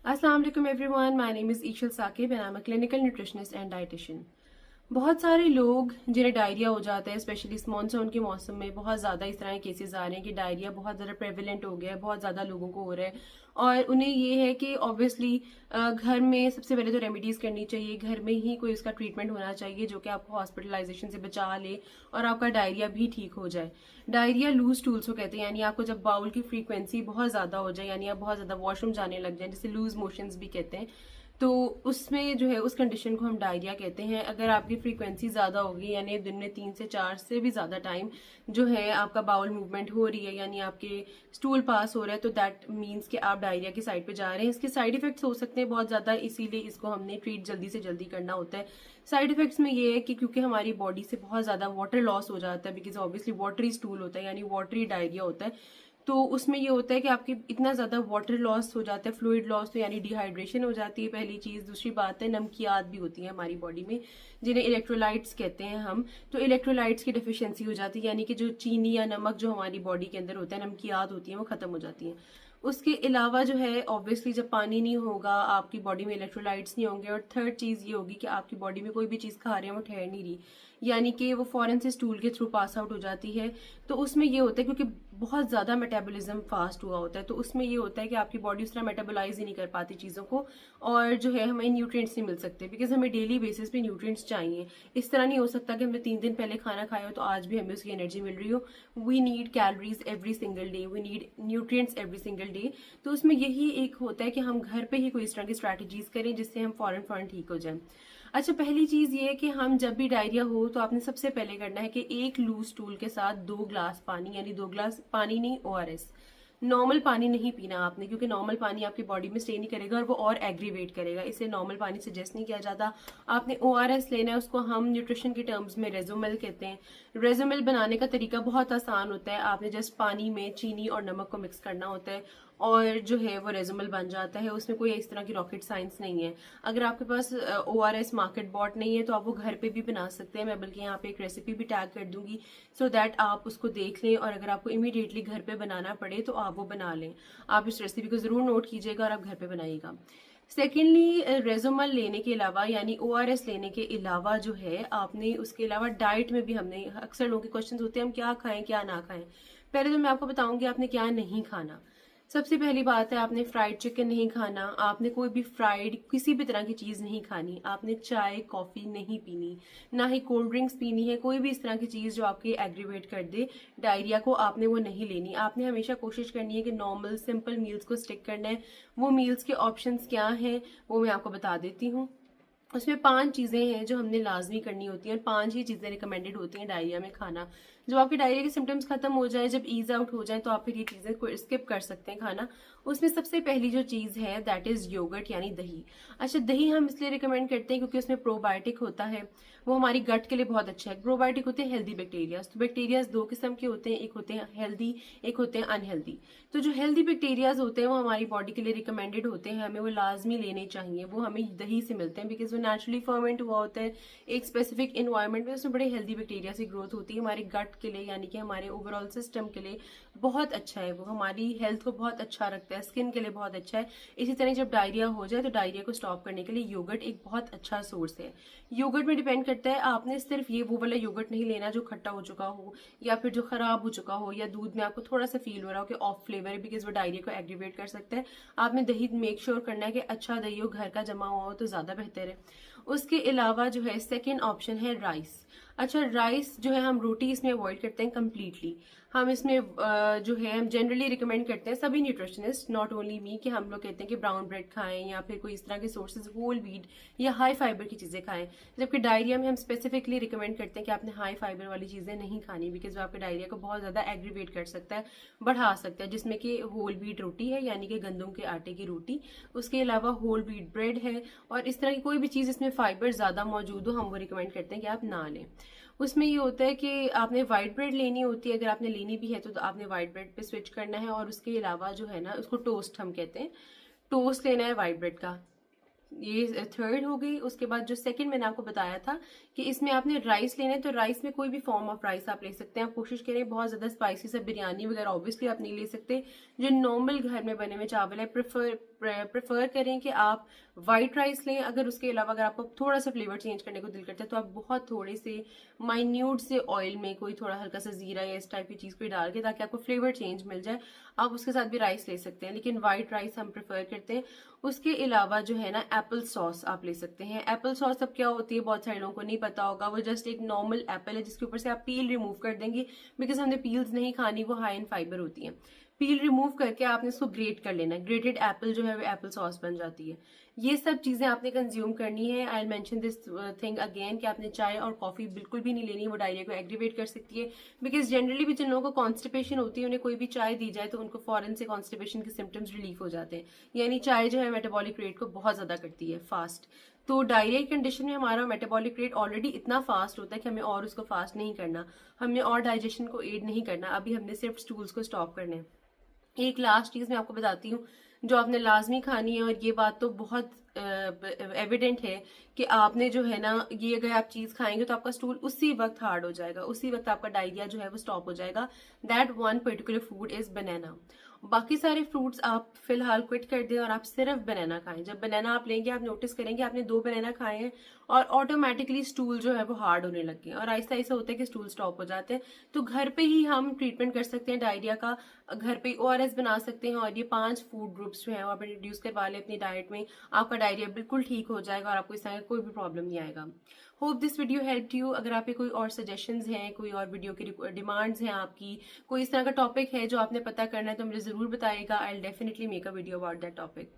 Assalamu alaikum everyone. My name is Ishal Saqib and I'm a clinical nutritionist and dietitian. बहुत सारे लोग जिन्हें diarrhoea हो जाता है, स्पेशली इस मानसून के मौसम में बहुत ज़्यादा इस तरह के केसेस आ रहे हैं कि डायरिया बहुत ज़्यादा प्रेवलेंट हो गया है, बहुत ज़्यादा लोगों को हो रहा है। और उन्हें ये है कि ऑब्वियसली घर में सबसे पहले तो रेमेडीज़ करनी चाहिए, घर में ही कोई उसका ट्रीटमेंट होना चाहिए जो कि आपको हॉस्पिटलाइजेशन से बचा ले और आपका डायरिया भी ठीक हो जाए। डायरिया लूज टूल्स को कहते हैं, यानी आपको जब बाउल की फ्रीक्वेंसी बहुत ज़्यादा हो जाए, यानी आप बहुत ज़्यादा वॉशरूम जाने लग जाए, जिसे लूज मोशंस भी कहते हैं, तो उसमें जो है उस कंडीशन को हम डायरिया कहते हैं। अगर आपकी फ्रीक्वेंसी ज़्यादा होगी, यानी दिन में 3 से 4 से भी ज़्यादा टाइम जो है आपका बाउल मूवमेंट हो रही है, यानी आपके स्टूल पास हो रहा है, तो दैट मीन्स कि आप डायरिया की साइड पे जा रहे हैं। इसके साइड इफेक्ट्स हो सकते हैं बहुत ज़्यादा, इसीलिए इसको हमने ट्रीट जल्दी से जल्दी करना होता है। साइड इफेक्ट्स में ये है कि क्योंकि हमारी बॉडी से बहुत ज़्यादा वाटर लॉस हो जाता है, बिकॉज ऑब्वियसली वाटरी स्टूल होता है, यानी वाटरी डायरिया होता है, तो उसमें ये होता है कि आपकी इतना ज़्यादा वाटर लॉस हो जाता है, फ्लूइड लॉस, तो यानी डिहाइड्रेशन हो जाती है पहली चीज़। दूसरी बात है नमकियात भी होती है हमारी बॉडी में, जिन्हें इलेक्ट्रोलाइट्स कहते हैं हम। तो इलेक्ट्रोलाइट्स की डिफिशियंसी हो जाती है, यानी कि जो चीनी या नमक जो हमारी बॉडी के अंदर होता है, नमकियात होती है, वो खत्म हो जाती है। उसके अलावा जो है ऑब्वियसली जब पानी नहीं होगा आपकी बॉडी में, इलेक्ट्रोलाइट्स नहीं होंगे, और थर्ड चीज़ ये होगी कि आपकी बॉडी में कोई भी चीज़ खा रहे हैं वो ठहर नहीं रही, यानी कि वो फौरन से स्टूल के थ्रू पास आउट हो जाती है। तो उसमें ये होता है क्योंकि बहुत ज़्यादा मेटाबॉलिज्म फास्ट हुआ होता है, तो उसमें ये होता है कि आपकी बॉडी उस तरह मेटाबोलाइज ही नहीं कर पाती चीज़ों को, और जो है हमें न्यूट्रिएंट्स नहीं मिल सकते, बिकॉज हमें डेली बेसिस पे न्यूट्रिएंट्स चाहिए। इस तरह नहीं हो सकता कि हमने 3 दिन पहले खाना खाया हो तो आज भी हमें उसकी एनर्जी मिल रही हो। We need calories every single day, we need nutrients every single day. तो उसमें यही एक होता है कि हम घर पे ही कोई इस तरह की स्ट्रैटेजीज करें जिससे हम फौरन फौरन ठीक हो जाएं। अच्छा, पहली चीज ये है कि हम जब भी डायरिया हो तो आपने सबसे पहले करना है कि एक लूज टूल के साथ 2 ग्लास पानी, यानी 2 ग्लास पानी नहीं, ओआरएस, नॉर्मल पानी नहीं पीना आपने, क्योंकि नॉर्मल पानी आपकी बॉडी में स्टे नहीं करेगा और वो और एग्रीवेट करेगा, इसे नॉर्मल पानी सजेस्ट नहीं किया जाता। आपने ओआरएस लेना है, उसको हम न्यूट्रिशन के टर्म्स में रेजोमिल कहते हैं। रेजोमिल बनाने का तरीका बहुत आसान होता है, आपने जस्ट पानी में चीनी और नमक को मिक्स करना होता है और जो है वो रेजोमिल बन जाता है। उसमें कोई इस तरह की रॉकेट साइंस नहीं है। अगर आपके पास ओआरएस मार्केट बॉट नहीं है तो आप वो घर पे भी बना सकते हैं, मैं बल्कि यहाँ पे एक रेसिपी भी टैग कर दूंगी सो दैट आप उसको देख लें, और अगर आपको इमीडिएटली घर पे बनाना पड़े तो आप वो बना लें। आप इस रेसिपी को जरूर नोट कीजिएगा और आप घर पे बनाइएगा। सेकेंडली, रेजोमल लेने के अलावा यानी ओआरएस लेने के अलावा जो है आपने उसके अलावा डाइट में भी, हमने अक्सर लोगों के क्वेश्चन होते हैं हम क्या खाएं क्या ना खाएं। पहले तो मैं आपको बताऊंगी आपने क्या नहीं खाना। सबसे पहली बात है आपने फ्राइड चिकन नहीं खाना, आपने कोई भी फ्राइड किसी भी तरह की चीज नहीं खानी, आपने चाय कॉफी नहीं पीनी, ना ही कोल्ड ड्रिंक्स पीनी है, कोई भी इस तरह की चीज जो आपकी एग्रीवेट कर दे डायरिया को, आपने वो नहीं लेनी। आपने हमेशा कोशिश करनी है कि नॉर्मल सिंपल मील्स को स्टिक करना है। वो मील्स के ऑप्शंस क्या हैं वो मैं आपको बता देती हूँ। उसमें 5 चीजें हैं जो हमने लाजमी करनी होती हैं, और 5 ही चीजें रिकमेंडेड होती हैं डायरिया में खाना। जब आपके डायरिया के सिम्टम्स खत्म हो जाए, जब ईज आउट हो जाए, तो आप फिर ये चीजें स्किप कर सकते हैं खाना। उसमें सबसे पहली जो चीज है दैट इज योगर्ट, यानी दही। अच्छा, दही हम इसलिए रिकमेंड करते हैं क्योंकि उसमें प्रोबायोटिक होता है, वो हमारी गट के लिए बहुत अच्छा है। प्रोबायोटिक होते हैं हेल्दी बैक्टीरियाज। तो बैक्टीरियाज 2 किस्म के होते हैं, एक होते हैं हेल्दी, एक होते हैं अनहेल्दी। तो जो हेल्दी बैक्टीरियाज होते हैं वो हमारी बॉडी के लिए रिकमेंडेड होते हैं, हमें वो लाजमी लेने चाहिए। वो हमें दही से मिलते हैं बिकॉज वो नेचुरली फर्मेंट हुआ होता है एक स्पेसिफिक इन्वायरमेंट में, उसमें बड़े हेल्दी बैक्टीरिया की ग्रोथ होती है। हमारे गट के लिए यानी कि हमारे ओवरऑल सिस्टम के लिए बहुत अच्छा है, वो हमारी हेल्थ को बहुत अच्छा रखता है, स्किन के लिए बहुत अच्छा है। इसी तरह जब डायरिया हो जाए तो डायरिया को स्टॉप करने के लिए योगर्ट एक बहुत अच्छा सोर्स है। योगर्ट में डिपेंड करता है, आपने सिर्फ ये वो वाला योगर्ट नहीं लेना जो खट्टा हो चुका हो या फिर जो खराब हो चुका हो, या दूध में आपको थोड़ा सा फील हो रहा हो कि ऑफ फ्लेवर है, बिकॉज वो डायरिया को एग्रीवेट कर सकता है। आपने दही मेक श्योर करना है कि अच्छा दही हो, घर का जमा हुआ हो तो ज्यादा बेहतर है। उसके अलावा जो है सेकेंड ऑप्शन है राइस। अच्छा, राइस जो है हम रोटी इसमें अवॉइड करते हैं कम्प्लीटली। हम इसमें जो है हम जनरली रिकमेंड करते हैं सभी न्यूट्रिशनिस्ट, नॉट ओनली मी, कि हम लोग कहते हैं कि ब्राउन ब्रेड खाएं या फिर कोई इस तरह के सोर्सेज होल व्हीट या हाई फाइबर की चीजें खाएं। जबकि डायरिया में हम स्पेसिफिकली रिकमेंड करते हैं कि आपने हाई फाइबर वाली चीजें नहीं खानी, बिकॉज वो आपके डायरिया को बहुत ज्यादा एग्रीवेट कर सकता है, बढ़ा सकता है। जिसमें कि होल व्हीट रोटी है, यानी कि गंदम के आटे की रोटी, उसके अलावा होल व्हीट ब्रेड है, और इस तरह की कोई भी चीज इसमें फाइबर ज्यादा मौजूद हो हम वो रिकमेंड करते हैं कि आप ना लें। उसमें ये होता है कि आपने व्हाइट ब्रेड लेनी होती है, अगर आपने लेनी भी है तो आपने व्हाइट ब्रेड पे स्विच करना है, और उसके अलावा जो है ना उसको टोस्ट हम कहते हैं, टोस्ट लेना है व्हाइट ब्रेड का। ये थर्ड हो गई। उसके बाद जो सेकंड मैंने आपको बताया था कि इसमें आपने राइस लेना है, तो राइस में कोई भी फॉर्म ऑफ राइस आप ले सकते हैं। आप कोशिश करें बहुत ज्यादा स्पाइसी से बिरयानी वगैरह ऑब्वियसली आप नहीं ले सकते। जो नॉर्मल घर में बने हुए चावल है प्रेफर करें कि आप व्हाइट राइस लें। अगर उसके अलावा अगर आपको थोड़ा सा फ्लेवर चेंज करने को दिल करता है तो आप बहुत थोड़े से माइन्यूट से ऑयल में कोई थोड़ा हल्का सा जीरा या इस टाइप की चीज को डाल के, ताकि आपको फ्लेवर चेंज मिल जाए, आप उसके साथ भी राइस ले सकते हैं, लेकिन व्हाइट राइस हम प्रेफर करते हैं। उसके अलावा जो है ना एप्पल सॉस आप ले सकते हैं। एप्पल सॉस अब क्या होती है बहुत सारे लोगों को नहीं पता होगा, वो जस्ट एक नॉर्मल एप्पल है जिसके ऊपर से आप पील रिमूव कर देंगे, बिकॉज हमने पील्स नहीं खानी, वो हाई इन फाइबर होती है। पील रिमूव करके आपने इसको ग्रेट कर लेना है, ग्रेटेड एप्पल जो है वो एप्पल सॉस बन जाती है। ये सब चीजें आपने कंज्यूम करनी है। I mention this thing again कि आपने चाय और कॉफी बिल्कुल भी नहीं लेनी, वो डायरिया को एग्रीवेट कर सकती है। बिकॉज जनरली भी जिन लोगों को कॉन्स्टिपेशन होती है, उन्हें कोई भी चाय दी जाए तो उनको फॉरन से कॉन्स्टिपेशन के सिम्टम्स रिलीफ हो जाते हैं। यानी चाय जो है मेटाबॉलिक रेट को बहुत ज्यादा करती है फास्ट। तो डायरिया की कंडीशन में हमारा मेटाबॉलिक रेट ऑलरेडी इतना फास्ट होता है कि हमें और उसको फास्ट नहीं करना, हमें और डाइजेशन को एड नहीं करना, अभी हमने सिर्फ स्टूल्स को स्टॉप करने हैं। एक लास्ट चीज मैं आपको बताती हूँ जो आपने लाजमी खानी है, और ये बात तो बहुत एविडेंट है कि आपने जो है ना, ये अगर आप चीज खाएंगे तो आपका स्टूल उसी वक्त हार्ड हो जाएगा, उसी वक्त आपका डायरिया जो है वो स्टॉप हो जाएगा। That one particular food is banana. बाकी सारे फ्रूट्स आप फिलहाल क्विट कर दें और आप सिर्फ बनाना खाएं। जब बनाना आप लेंगे आप नोटिस करेंगे आपने 2 बनाना खाए हैं और ऑटोमेटिकली स्टूल जो है वो हार्ड होने लग गए, और आहिस्ता आहिस्ता होता है कि स्टूल स्टॉप हो जाते हैं। तो घर पे ही हम ट्रीटमेंट कर सकते हैं डायरिया का। घर पे ORS बना सकते हैं, और ये 5 फूड ग्रुप्स जो है वो आप इंट्रोड्यूस करवा लें अपनी डाइट में, आपका डायरिया बिल्कुल ठीक हो जाएगा और आपको इस तरह का कोई भी प्रॉब्लम नहीं आएगा। Hope this video help you. अगर आपके कोई और सजेशंस हैं, कोई और वीडियो की डिमांड्स हैं आपकी, कोई इस तरह का टॉपिक है जो आपने पता करना है, तो मुझे जरूर बताइएगा। I will definitely make a video about that topic.